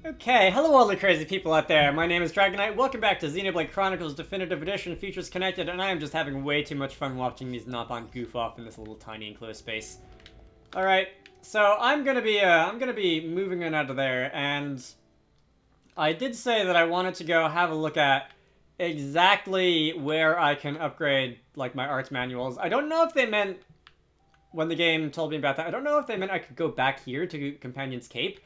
Okay, hello all the crazy people out there. My name is Dragonite. Welcome back to Xenoblade Chronicles Definitive Edition Features Connected, and I am just having way too much fun watching these Nopon goof off in this little tiny enclosed space. Alright, so I'm gonna be moving on out of there, and I did say that I wanted to go have a look at exactly where I can upgrade, like, my arts manuals. I don't know if they meant, when the game told me about that, I don't know if they meant I could go back here to Companion's Cape,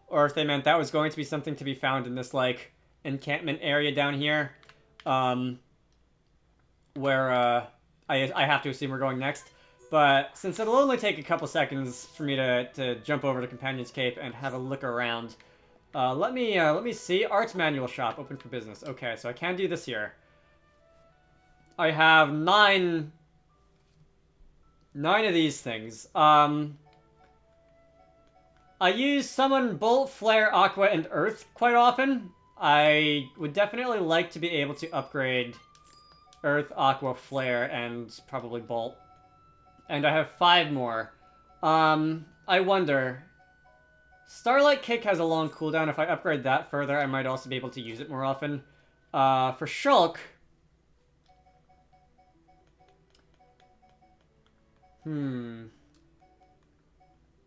or if they meant that was going to be something to be found in this, like, encampment area down here. Where, I have to assume we're going next. But since it'll only take a couple seconds for me to jump over to Companion's Cape and have a look around, let me see. Arts Manual Shop, open for business. Okay, so I can do this here. I have nine of these things. I use Summon, Bolt, Flare, Aqua, and Earth quite often. I would definitely like to be able to upgrade Earth, Aqua, Flare, and probably Bolt. And I have 5 more. I wonder... Starlight Kick has a long cooldown. If I upgrade that further, I might also be able to use it more often. For Shulk...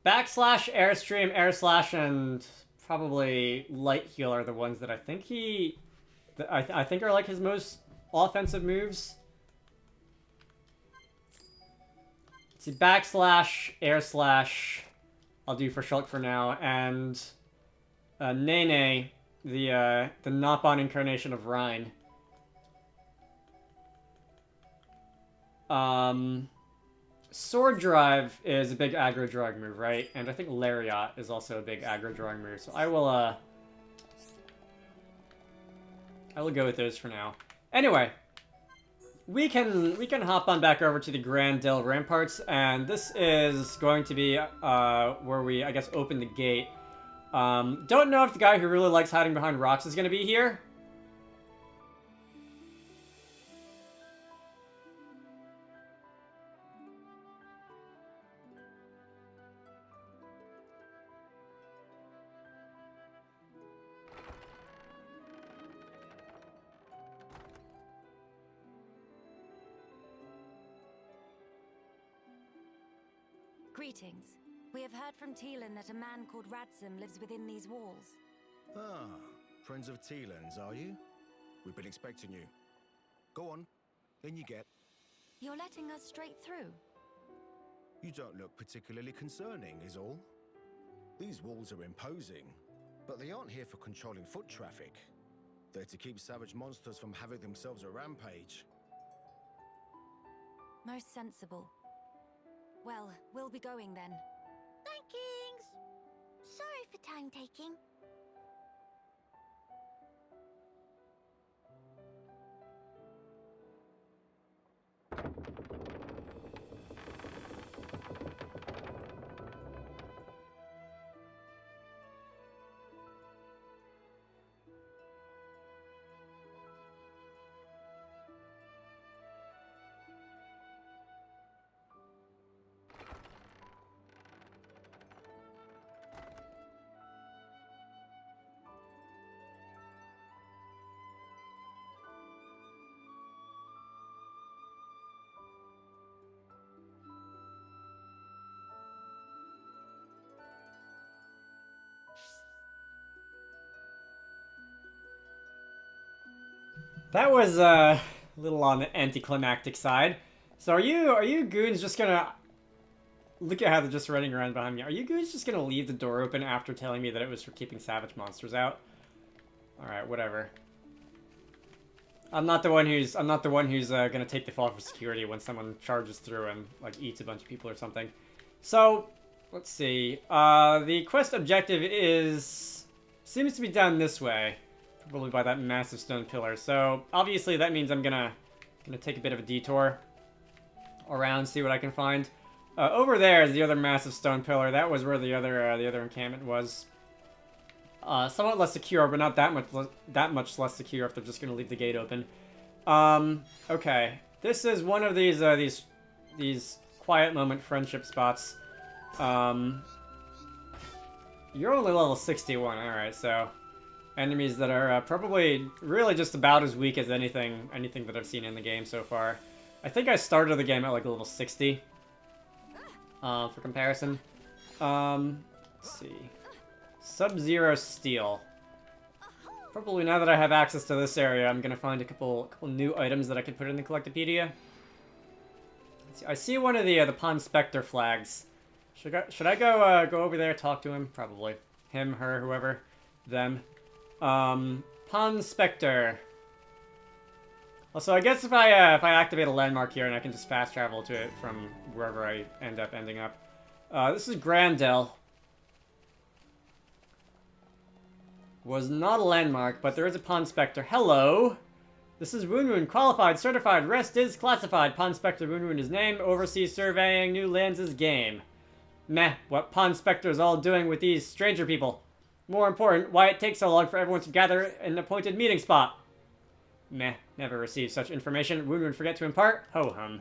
Backslash, Airstream, Air Slash, and probably Light Heal are the ones that I think I think are like his most offensive moves. Let's see, Backslash, Air Slash, I'll do for Shulk for now, and Nene, the Nopon incarnation of Rhine. Sword Drive is a big aggro drawing move, right? And I think Lariat is also a big aggro drawing move. So I will go with those for now. Anyway, we can hop on back over to the Gran Dell Ramparts, and this is going to be where we, I guess, open the gate. Don't know if the guy who really likes hiding behind rocks is going to be here. Greetings. We have heard from Teelan that a man called Radzim lives within these walls. Ah, friends of Teelan's, are you? We've been expecting you. Go on, in you get. You're letting us straight through. You don't look particularly concerning, is all. These walls are imposing, but they aren't here for controlling foot traffic. They're to keep savage monsters from having themselves a rampage. Most sensible. Well, we'll be going then. Thankings! Sorry for time taking. That was a little on the anticlimactic side. So are you goons just gonna look at how they're just running around behind me? Are you goons just gonna leave the door open after telling me that it was for keeping savage monsters out? All right, whatever. I'm not the one who's gonna take the fall for security when someone charges through and like eats a bunch of people or something. So let's see. The quest objective seems to be down this way. Probably by that massive stone pillar. So obviously that means I'm gonna take a bit of a detour around, see what I can find. Over there is the other massive stone pillar. That was where the other encampment was. Somewhat less secure, but not that much less secure if they're just gonna leave the gate open. Okay, this is one of these quiet moment friendship spots. You're only level 61, alright, so Enemies that are probably really just about as weak as anything that I've seen in the game so far. I think I started the game at like level 60. For comparison. Let's see. Sub-Zero Steel. Probably now that I have access to this area, I'm gonna find a couple new items that I can put in the Collectopedia. I see one of the Pond Spectre flags. Should I go over there, talk to him? Probably. Him, her, whoever. Them. Pond Spectre. Also, I guess if I activate a landmark here and I can just fast travel to it from wherever I end up ending up. This is Gran, Dell. Was not a landmark, but there is a Pond Spectre. Hello! This is Woon, qualified, certified, rest is classified. Pond Spectre Woon is name, overseas surveying new lands' game. Meh, what Pond Spectre is all doing with these stranger people. More important, why it takes so long for everyone to gather in an appointed meeting spot. Meh, never received such information. Woon would forget to impart? Ho-hum.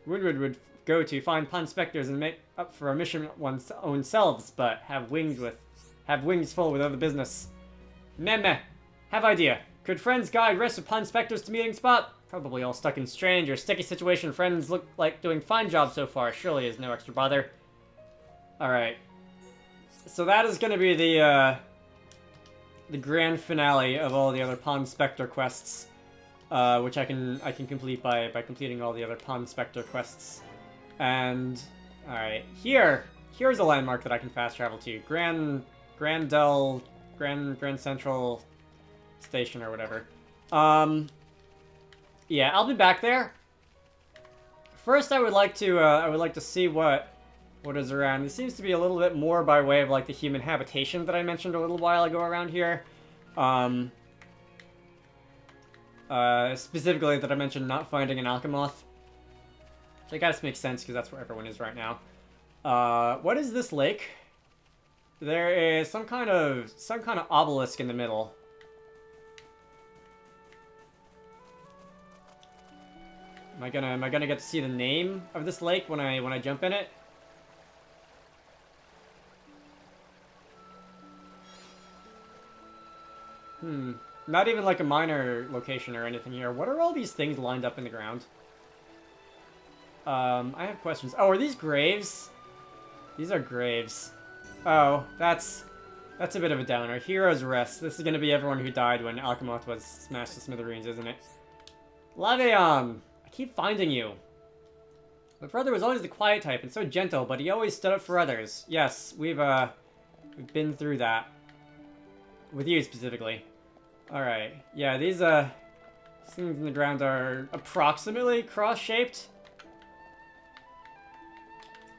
Woon would go to find Pond Spectres and make up for a mission one's own selves, but have wings full with other business. Meh. Have idea. Could friends guide rest of Pond Spectres to meeting spot? Probably all stuck in strange or sticky situation. Friends look like doing fine job so far. Surely is no extra bother. Alright. So that is going to be the grand finale of all the other Pond Spectre quests. Which I can complete by completing all the other Pond Spectre quests. And, alright. Here's a landmark that I can fast travel to. Gran Dell... Grand Central Station or whatever. Yeah, I'll be back there. First, I would like to see what is around. It seems to be a little bit more by way of like the human habitation that I mentioned a little while ago around here. Specifically that I mentioned not finding an Alchemoth. Which I guess makes sense because that's where everyone is right now. What is this lake? There is some kind of obelisk in the middle. Am I gonna get to see the name of this lake when I jump in it? Not even like a minor location or anything here. What are all these things lined up in the ground? I have questions. Oh, are these graves? These are graves. Oh, that's a bit of a downer. Hero's Rest. This is going to be everyone who died when Alchemoth was smashed to smithereens, isn't it? Laveon! I keep finding you. My brother was always the quiet type and so gentle, but he always stood up for others. Yes, we've been through that. With you, specifically. Alright. Yeah, these things in the ground are approximately cross-shaped.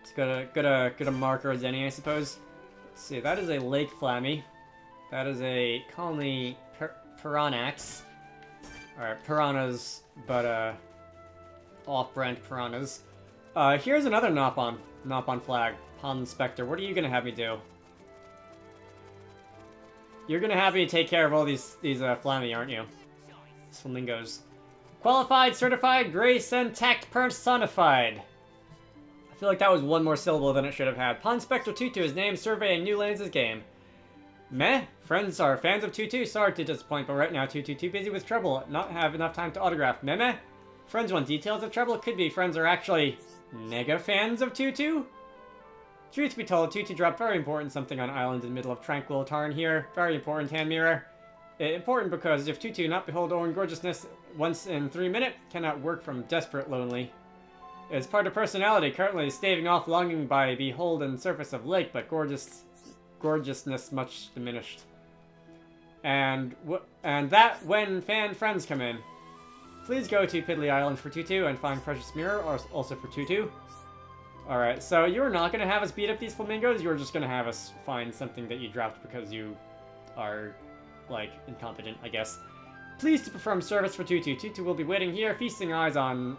It's good a marker as any, I suppose. Let's see, that is a Lake Flammy. That is a Colony Piranhax. Alright, piranhas, but off-brand piranhas. Here's another Nop-on flag. Pond Spectre. What are you gonna have me do? You're gonna have me take care of all these Flammy, aren't you? Flamingos. Qualified, certified, grace, and tact personified. I feel like that was one more syllable than it should have had. Pond Spectre Tutu is named surveying new lands' game. Meh. Friends are fans of Tutu. Sorry to disappoint, but right now Tutu too busy with trouble. Not have enough time to autograph. Meh. Friends want details of trouble. It could be friends are actually mega fans of Tutu. Truth be told, Tutu dropped very important something on island in the middle of tranquil Tarn here. Very important, hand mirror. Important because if Tutu not behold own gorgeousness once in 3 minutes, cannot work from desperate lonely. It's part of personality, currently staving off longing by beholden surface of lake, but gorgeousness much diminished. And that when fan friends come in. Please go to Piddly Island for Tutu and find Precious Mirror, or also for Tutu. Alright, so you're not going to have us beat up these flamingos, you're just going to have us find something that you dropped because you are, like, incompetent, I guess. Please to perform service for Tutu. Tutu will be waiting here, feasting eyes on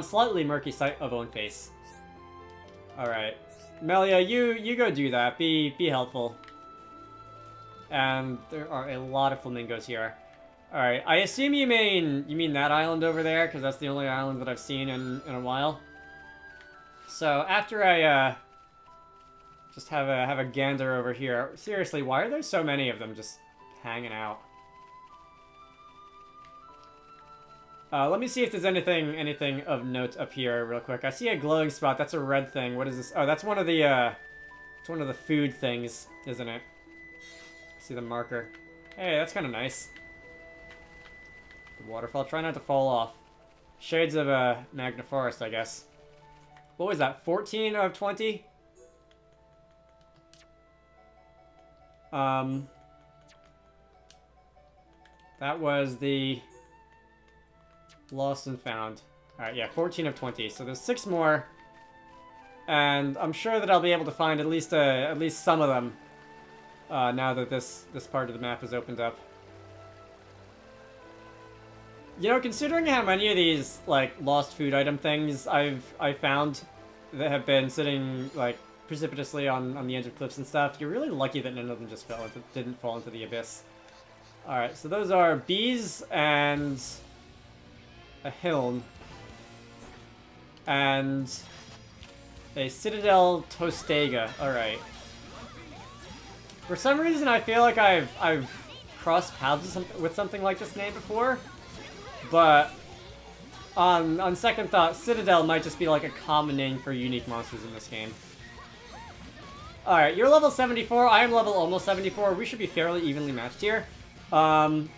slightly murky sight of own face. Alright. Melia, you go do that. Be helpful. And there are a lot of flamingos here. Alright, I assume you mean that island over there, because that's the only island that I've seen in a while. So, after I Just have a gander over here. Seriously, why are there so many of them just hanging out? Let me see if there's anything of note up here real quick. I see a glowing spot. That's a red thing. What is this? Oh, that's one of the it's one of the food things, isn't it? I see the marker. Hey, that's kind of nice. The waterfall. Try not to fall off. Shades of Magna Forest, I guess. What was that? 14 of 20? That was the lost and found. Alright, yeah, 14 of 20. So there's 6 more. And I'm sure that I'll be able to find at least some of them now that this part of the map is opened up. You know, considering how many of these like lost food item things I've found that have been sitting like precipitously on the edge of cliffs and stuff, you're really lucky that none of them just didn't fall into the abyss. Alright, so those are bees and a hiln and a Citadel Tostega. Alright. For some reason I feel like I've crossed paths with something like this name before, but on second thought, Citadel might just be like a common name for unique monsters in this game. Alright, you're level 74, I am level almost 74. We should be fairly evenly matched here. Oh,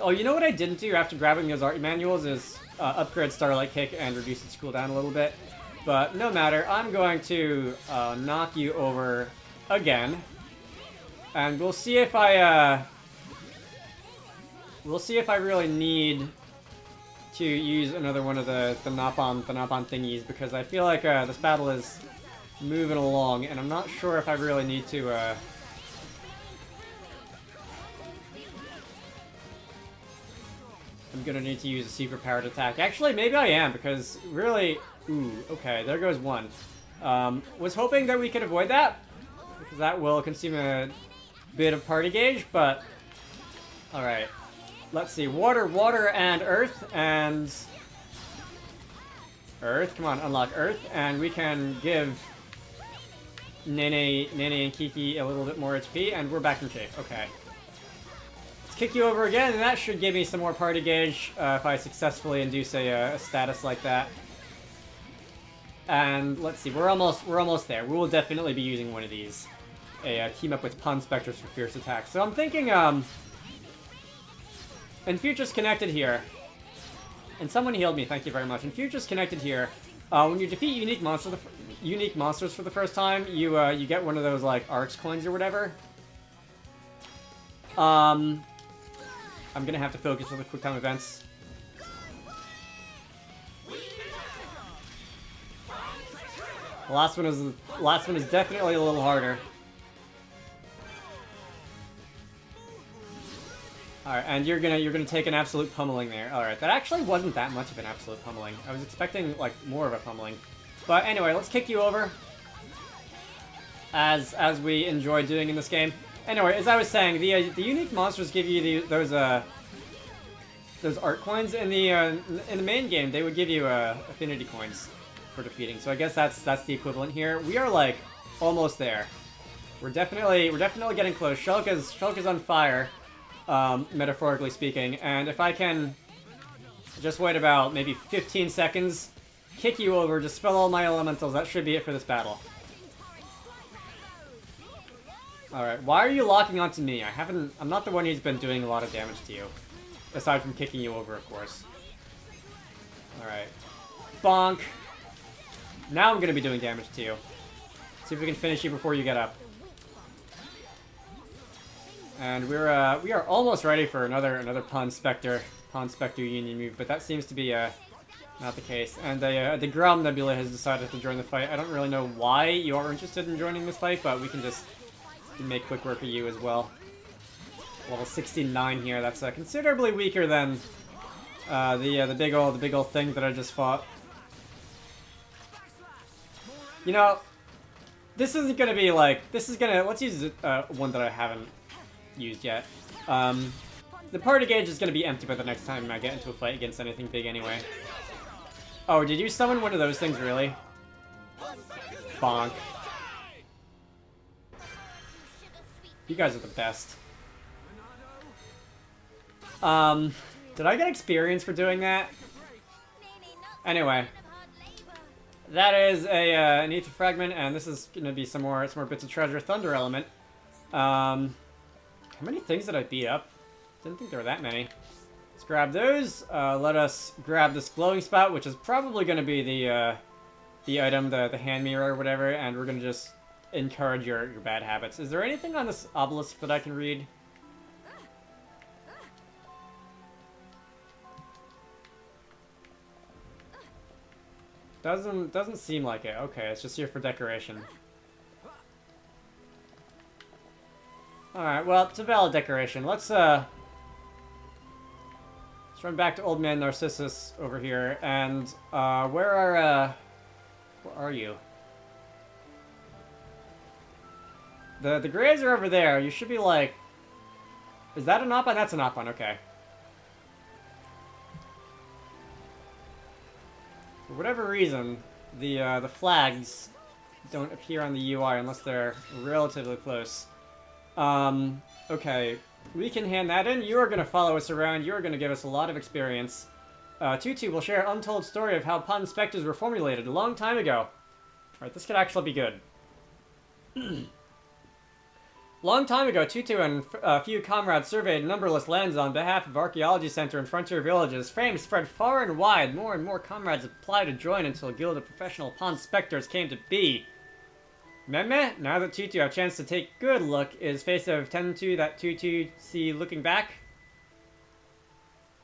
you know what I didn't do after grabbing those art manuals is upgrade Starlight Kick and reduce its cooldown a little bit. But no matter, I'm going to knock you over again. And we'll see if I really need to use another one of the Nopon thingies, because I feel like this battle is moving along, and I'm not sure if I really need to I'm gonna need to use a super powered attack. Actually, maybe I am, because really... Ooh, okay, there goes one. Was hoping that we could avoid that, because that will consume a bit of party gauge, but... Alright. Let's see. Water, water, and earth, and... Earth. Come on, unlock earth, and we can give Nene and Kiki a little bit more HP, and we're back in shape. Okay. Kick you over again, and that should give me some more party gauge if I successfully induce a status like that. And let's see, we're almost there. We will definitely be using one of these. Team up with Pun Specters for fierce attacks. So I'm thinking, and Future's connected here. And someone healed me, thank you very much. And Future's connected here. When you defeat unique monsters for the first time, you get one of those like Arx coins or whatever. I'm gonna have to focus on the quick time events. The last one is definitely a little harder. Alright, and you're gonna take an absolute pummeling there. Alright, that actually wasn't that much of an absolute pummeling. I was expecting like more of a pummeling. But anyway, let's kick you over. As we enjoy doing in this game. Anyway, as I was saying, the unique monsters give you those art coins in the main game. They would give you affinity coins for defeating. So I guess that's the equivalent here. We are like almost there. We're definitely getting close. Shulka's on fire, metaphorically speaking. And if I can just wait about maybe 15 seconds, kick you over, dispel all my elementals, that should be it for this battle. Alright, why are you locking onto me? I'm not the one who's been doing a lot of damage to you. Aside from kicking you over, of course. Alright. Bonk! Now I'm gonna be doing damage to you. See if we can finish you before you get up. And we are almost ready for another Pawn Spectre Union move, but that seems to be not the case. And the Ground Nebula has decided to join the fight. I don't really know why you are interested in joining this fight, but we can just make quick work of you as well. Level 69 here. That's considerably weaker than the big old thing that I just fought. You know, this isn't gonna be like let's use one that I haven't used yet. The party gauge is gonna be empty by the next time I get into a fight against anything big anyway. Oh, did you summon one of those things really? Bonk. You guys are the best. Did I get experience for doing that? Anyway. That is a Nita fragment, and this is gonna be some more bits of treasure. Thunder element. How many things did I beat up? Didn't think there were that many. Let's grab those. Let us grab this glowing spout, which is probably gonna be the item, the hand mirror or whatever, and we're gonna just encourage your bad habits. Is there anything on this obelisk that I can read? Doesn't seem like it. Okay, it's just here for decoration. Alright, well, it's a valid decoration. Let's run back to Old Man Narcissus over here, and where are you? The graves are over there. You should be like... Is that a Nopon? That's a Nopon, okay. For whatever reason, the flags don't appear on the UI unless they're relatively close. Okay, we can hand that in. You are going to follow us around. You are going to give us a lot of experience. Tutu will share an untold story of how pod specters were formulated a long time ago. Alright, this could actually be good. Long time ago, Tutu and a few comrades surveyed numberless lands on behalf of Archaeology Center and frontier villages. Fame spread far and wide. More and more comrades applied to join until a guild of professional pond specters came to be. Meh, now that Tutu have a chance to take good look, is face of Tentu that Tutu see looking back?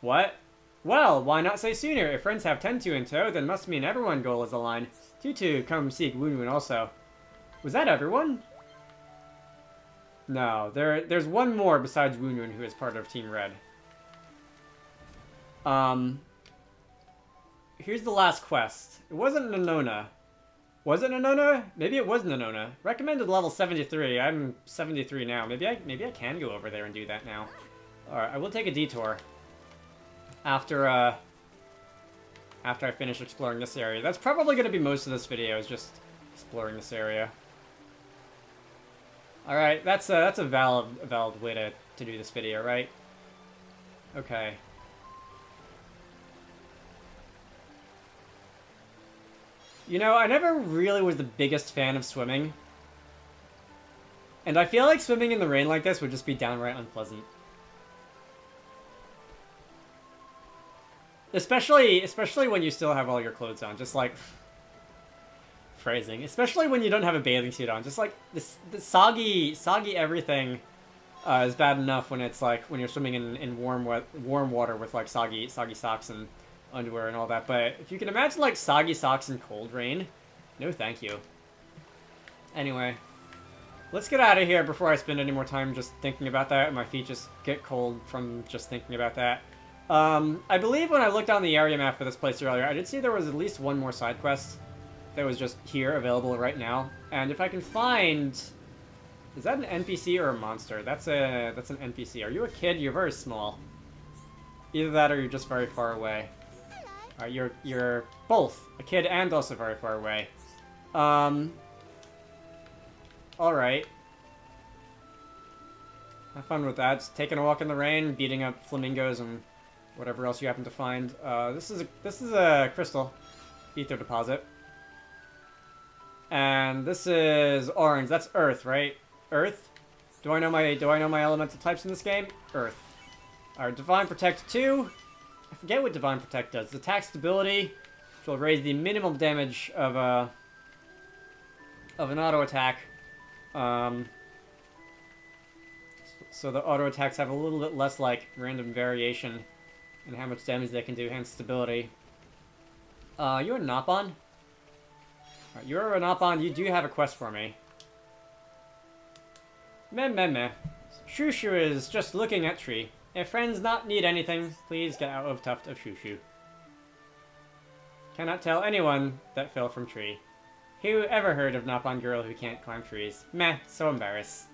What? Well, why not say sooner? If friends have Tentu in tow, then must mean everyone goal is aligned. Tutu come seek Woon also. Was that everyone? No, there's one more besides Woon who is part of Team Red. Here's the last quest. It wasn't Nanona. Was it Nanona? Maybe it was Nanona. Recommended level 73. I'm 73 now. Maybe I can go over there and do that now. Alright, I will take a detour. After I finish exploring this area. That's probably going to be most of this video, is just exploring this area. Alright, that's a valid way to do this video, right? Okay. You know, I never really was the biggest fan of swimming. And I feel like swimming in the rain like this would just be downright unpleasant. Especially when you still have all your clothes on, just like... phrasing. Especially when you don't have a bathing suit on. Just like, the soggy everything is bad enough when it's like, when you're swimming in warm water with like soggy socks and underwear and all that. But if you can imagine like soggy socks in cold rain, no thank you. Anyway, let's get out of here before I spend any more time just thinking about that and my feet just get cold from just thinking about that. I believe when I looked on the area map for this place earlier, I did see there was at least one more side quest that was just here, available right now. And if I can find... Is that an NPC or a monster? That's an NPC. Are you a kid? You're very small. Either that or you're just very far away. Alright, you're both a kid and also very far away. Alright. Have fun with that. Just taking a walk in the rain, beating up flamingos and whatever else you happen to find. This is a crystal ether deposit. And this is orange. That's earth, right? Earth? Do I know my elemental types in this game? Earth. Alright, Divine Protect 2. I forget what Divine Protect does. It's attack stability, which will raise the minimum damage of an auto attack. So the auto attacks have a little bit less like random variation in how much damage they can do, hence stability. You're a Nopon? Alright, you're a Nopon, you do have a quest for me. Meh. Shushu is just looking at tree. If friends not need anything, please get out of tuft of Shushu. Cannot tell anyone that fell from tree. Who ever heard of Nopon girl who can't climb trees? Meh, so embarrassed.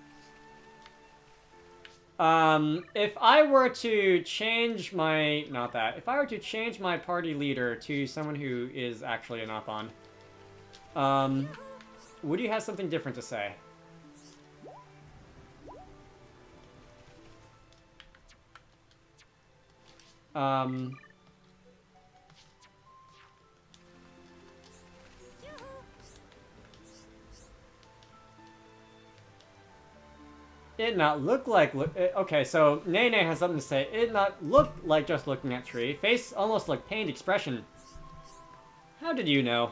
If I were to change my... Not that. If I were to change my party leader to someone who is actually a Nopon, would you have something different to say? It not look like... okay, so Nene has something to say. It not look like just looking at tree. Face almost like pained expression. How did you know?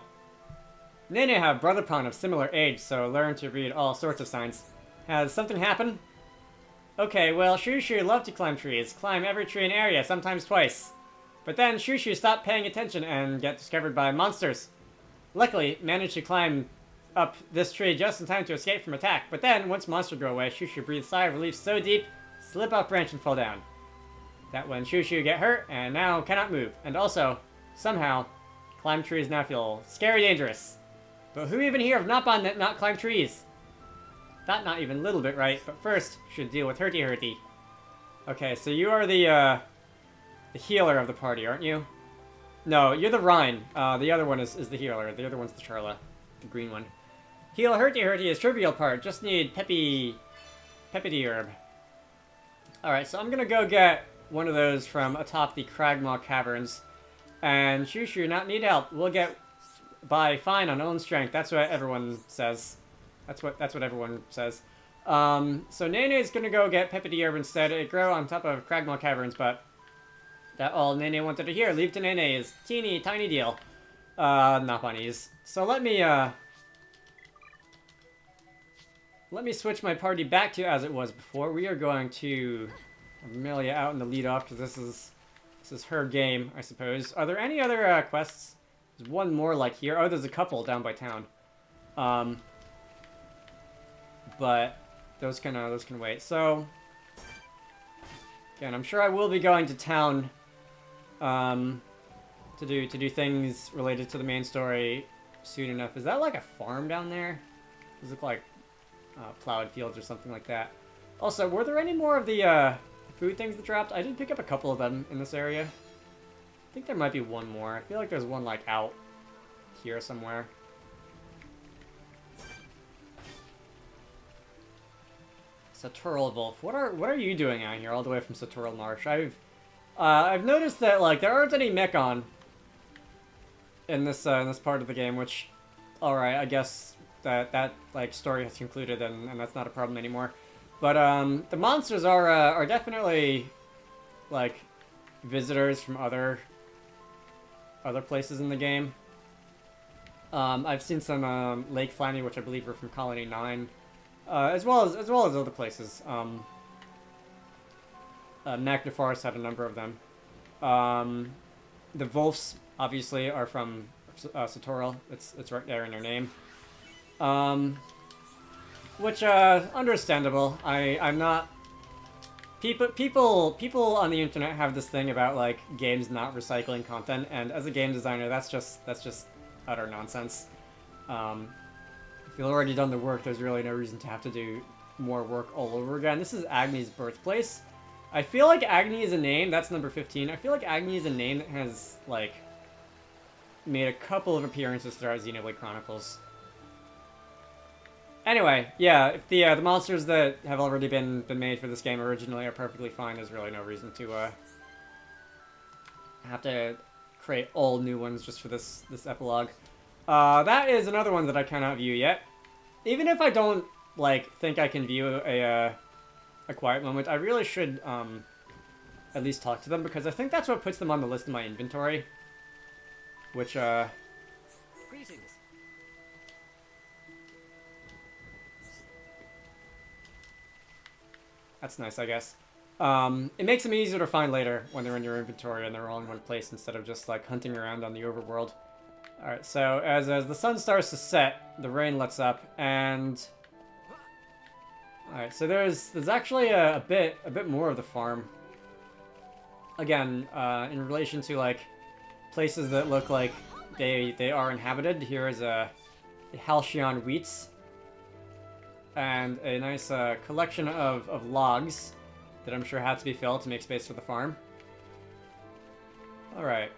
Nene have brother pawn of similar age, so learn to read all sorts of signs. Has something happened? Okay, well, Shushu loved to climb trees. Climb every tree in area, sometimes twice. But then Shushu stopped paying attention and get discovered by monsters. Luckily, managed to climb up this tree just in time to escape from attack. But then, once monster go away, Shushu breathed a sigh of relief so deep, slip off branch and fall down. That when Shushu get hurt, and now cannot move. And also, somehow, climb trees now feel scary dangerous. But who even here of Nappan that not climb trees? That not even a little bit right, but first, should deal with Hurty. Okay, so you are the healer of the party, aren't you? No, you're the Rhine. The other one is the healer. The other one's the Charla. The green one. Heal Hurty is trivial part. Just need Peppy herb. Alright, so I'm gonna go get one of those from atop the Cragmaw Caverns. And Shushu not need help. We'll get by fine on own strength. That's what everyone says. That's what everyone says. So Nene is gonna go get Peppy herb instead. It grow on top of Cragmaw Caverns, but that all Nene wanted to hear. Leave to Nene is teeny tiny deal. Not bunnies. So let me switch my party back to as it was before. We are going to have Amelia out in the lead off because this is her game, I suppose. Are there any other quests? There's one more like here. Oh, there's a couple down by town. But those can wait. So again, I'm sure I will be going to town to do things related to the main story soon enough. Is that like a farm down there? Does it look like plowed fields or something like that? Also, were there any more of the food things that dropped? I did pick up a couple of them in this area. I think there might be one more. I feel like there's one like out here somewhere. Satural Wolf. What are you doing out here all the way from Satural Marsh? I've noticed that like there aren't any Mechon in this part of the game, which, all right, I guess that like story has concluded and that's not a problem anymore. But the monsters are definitely like visitors from other places in the game. I've seen some Lake Flanny, which I believe are from Colony 9, as well as other places. Magna Forest had a number of them. The Wolves obviously are from Satoral. It's right there in their name. Which understandable. I'm not. People on the internet have this thing about like games not recycling content, and as a game designer, that's just utter nonsense. If you've already done the work, there's really no reason to have to do more work all over again. This is Agni's birthplace. I feel like Agni is a name, that's number 15. I feel like Agni is a name that has, like, made a couple of appearances throughout Xenoblade Chronicles. Anyway, yeah, if the monsters that have already been made for this game originally are perfectly fine, there's really no reason to have to create all new ones just for this epilogue. That is another one that I cannot view yet. Even if I don't, like, think I can view a quiet moment, I really should at least talk to them, because I think that's what puts them on the list in my inventory. Which, Greetings. That's nice, I guess. It makes them easier to find later when they're in your inventory and they're all in one place instead of just, like, hunting around on the overworld. Alright, so as the sun starts to set, the rain lets up, and alright, so there's actually a bit more of the farm. Again, in relation to like places that look like they are inhabited. Here is the Halcyon wheats and a nice collection of logs that I'm sure had to be filled to make space for the farm. Alright.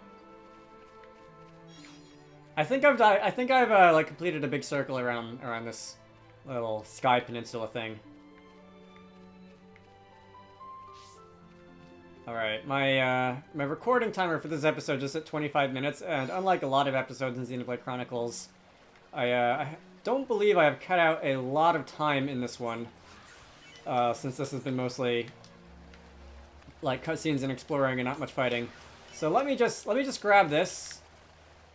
I think I've like completed a big circle around this little sky peninsula thing. Alright, my recording timer for this episode just at 25 minutes, and unlike a lot of episodes in Xenoblade Chronicles, I don't believe I have cut out a lot of time in this one, since this has been mostly like cutscenes and exploring and not much fighting. So let me just grab this,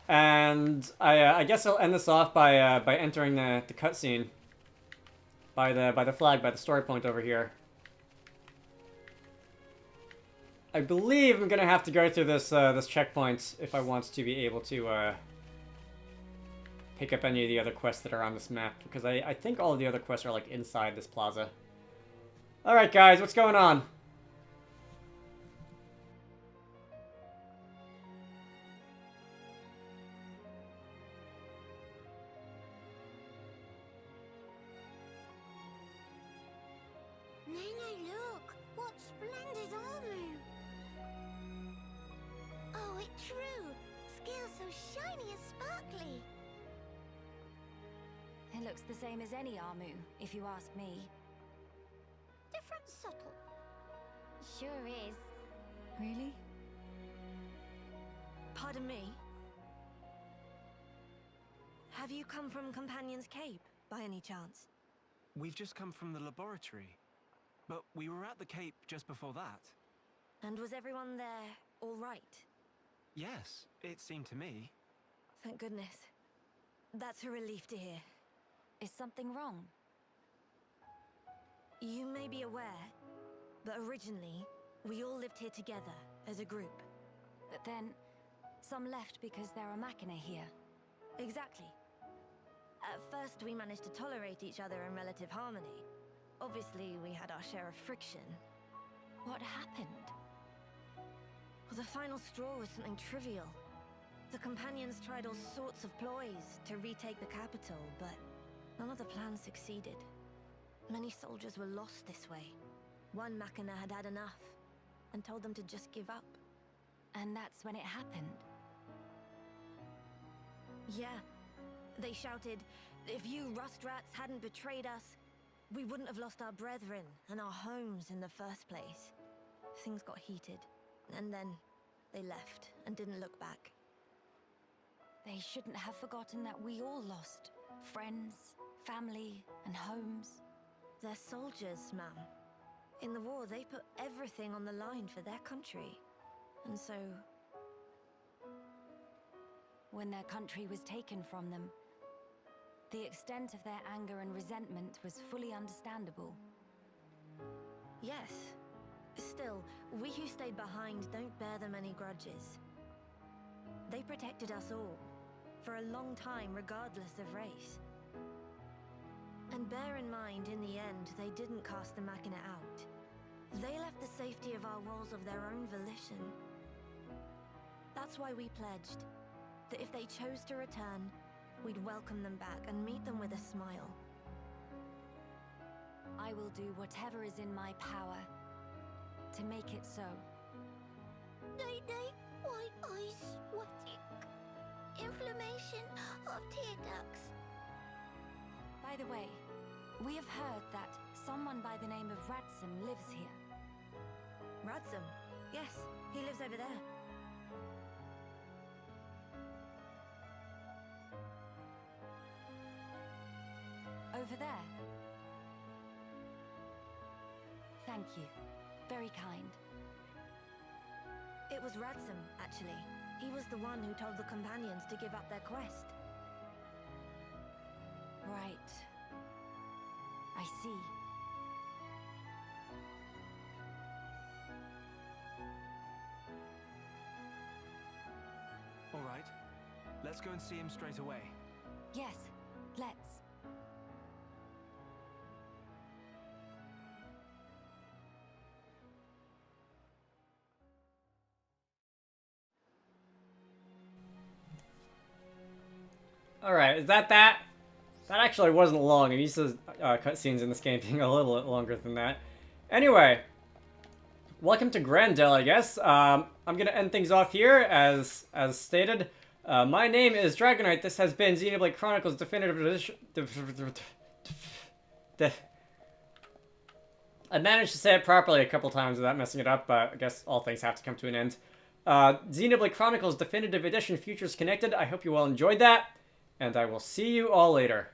and I guess I'll end this off by entering the cutscene by the flag, by the story point over here. I believe I'm gonna have to go through this checkpoint if I want to be able to pick up any of the other quests that are on this map, because I think all of the other quests are like inside this plaza. All right, guys, what's going on? Nene, look! What splendid armor! Oh, it's true! Scales so shiny and sparkly! It looks the same as any Armu, if you ask me. Different subtle. Sure is. Really? Pardon me? Have you come from Companion's Cape, by any chance? We've just come from the laboratory, but we were at the Cape just before that. And was everyone there all right? Yes, it seemed to me. Thank goodness. That's a relief to hear. Is something wrong? You may be aware, but originally, we all lived here together, as a group. But then, some left because there are Machina here. Exactly. At first, we managed to tolerate each other in relative harmony. Obviously, we had our share of friction. What happened? Well, the final straw was something trivial. The Companions tried all sorts of ploys to retake the capital, but none of the plans succeeded. Many soldiers were lost this way. One Machina had had enough, and told them to just give up. And that's when it happened. Yeah. They shouted, if you rust rats hadn't betrayed us, we wouldn't have lost our brethren and our homes in the first place. Things got heated, and then they left and didn't look back. They shouldn't have forgotten that we all lost friends, family, and homes. They're soldiers, ma'am. In the war, they put everything on the line for their country. And so... when their country was taken from them, the extent of their anger and resentment was fully understandable. yes. Still, we who stayed behind don't bear them any grudges. They protected us all, for a long time regardless of race. And bear in mind, in the end, they didn't cast the Machina out. They left the safety of our walls of their own volition. That's why we pledged that if they chose to return, we'd welcome them back and meet them with a smile. I will do whatever is in my power to make it so. Nene, white eyes sweating. Inflammation of tear ducts. By the way, we have heard that someone by the name of Radsum lives here. Radsum? Yes, he lives over there. Over there. Thank you. Very kind. It was Radsum, actually. He was the one who told the Companions to give up their quest. Right. I see. All right, let's go and see him straight away. Yes, let's. Alright, is that? That actually wasn't long. I'm used to cutscenes in this game being a little bit longer than that. Anyway, welcome to Gran, Dell, I guess. I'm gonna end things off here, as stated. My name is Dragonite. This has been Xenoblade Chronicles Definitive Edition. I managed to say it properly a couple times without messing it up, but I guess all things have to come to an end. Xenoblade Chronicles Definitive Edition Futures Connected. I hope you all enjoyed that, and I will see you all later.